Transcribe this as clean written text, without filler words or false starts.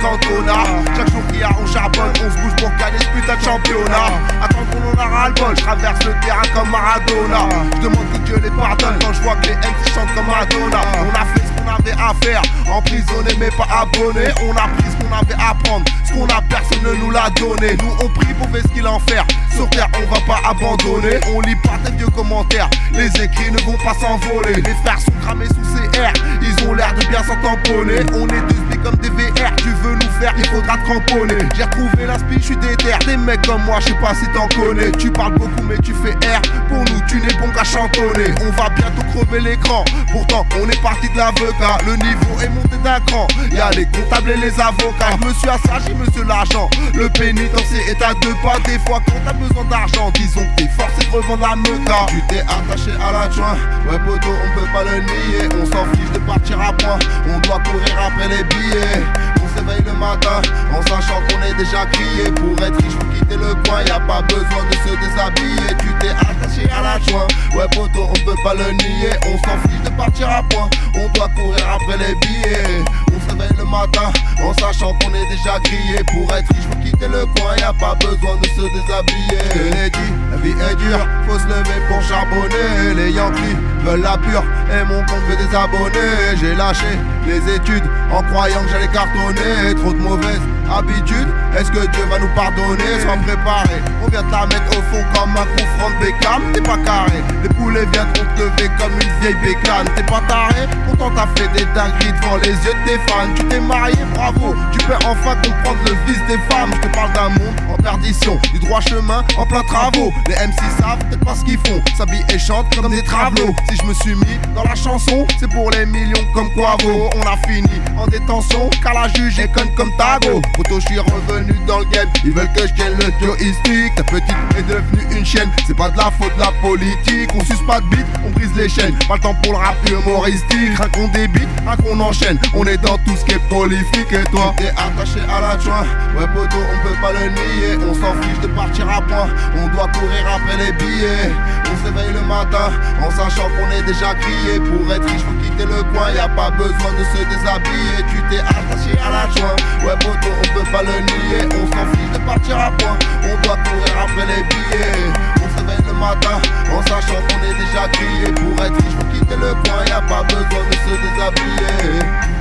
cantonat. Chaque jour qu'il y a on charbonne, on se bouge pour gagner ce putain de championnat. Attends qu'on en a ras-le-bol, je traverse le terrain comme Maradona. Je demande que Dieu les pardonne quand je vois que les MC chantent comme Madonna. On a fait ce qu'on avait à faire, emprisonné mais pas abonné. On a pris ce qu'on avait à prendre, ce qu'on a personne ne nous l'a donné. Nous on prie pour faire ce qu'il en faire, sur terre on va pas abandonner. On lit pas tes vieux commentaires, les écrits ne vont pas s'envoler. Les frères sont cramés sous CR, ils ont l'air de bien s'en tamponner. On est deux spies comme des VR, tu veux nous faire, il faudra te cramponner. J'ai retrouvé l'inspi, je suis déter. Des mecs comme moi, je sais pas si t'en connais. Tu parles beaucoup mais tu fais R, pour nous tu n'es bon qu'à chantonner. On va bientôt crever l'écran, pourtant on est parti de l'avocat. Le niveau est monté d'un cran, y'a les comptables et les avocats. Je me suis assagi monsieur l'argent, le pénitencier est à deux pas. Des fois quand t'as besoin d'argent, disons que t'es forcé de revendre la meuta. Tu t'es attaché à la joint, ouais poteau on peut pas le nier. On s'en fiche de partir à point, on doit courir après les billets. On s'éveille le matin en sachant qu'on est déjà crié. Pour être riche faut quitter le coin, y a pas besoin de se déshabiller. Tu t'es attaché à la joint, ouais poteau on peut pas le nier. On s'en fiche de partir à point, on doit courir après les billets. On s'éveille le matin en sachant qu'on est déjà grillé. Pour être riche faut quitter le coin, y a pas besoin de se déshabiller. Je l'ai dit, la vie est dure, faut se lever pour charbonner. Les Yankees veulent la pure et mon compte veut des abonnés. J'ai lâché les études en croyant que j'allais cartonner. Trop de mauvaises habitudes, est-ce que Dieu va nous pardonner? Sois préparé, on vient te la mettre au fond comme un coup franc de Beckham. T'es pas carré, les poulets viendront te lever comme une vieille bécane. T'es pas taré, pourtant t'as fait des dingueries devant les yeux de tes fans. Tu t'es marié, bravo, tu peux enfin comprendre le vice des femmes. Je te parle d'un monde en perdition, du droit chemin en plein travaux. Les MC savent peut-être pas ce qu'ils font, s'habillent et chantent comme des travelots. Si je me suis mis dans la chanson, c'est pour les millions comme Quavo. On a fini en détention, car la juge est conne comme Tago. Poto, je suis revenu dans le game, ils veulent que je tienne le joystick. Ta petite est devenue une chienne, c'est pas de la faute de la politique. On suce pas de bite, on brise les chaînes. Pas le temps pour le rap humoristique. Rien qu'on débite, rien qu'on enchaîne. On est dans tout ce qui est prolifique. Et toi, t'es attaché à la joint, ouais poto, on peut pas le nier. On s'en fiche de partir à point, on doit courir après les billets. On s'éveille le matin en sachant qu'on est déjà crié. Pour être riche faut quitter le coin, y a pas besoin de se déshabiller. Tu t'es attaché à la joint, ouais poto, on peut pas le nier. On s'en fiche de partir à point, on doit courir après les billets. On s'éveille le matin en sachant qu'on est déjà crié. Pour être riche faut quitter le coin, y a pas besoin de se déshabiller.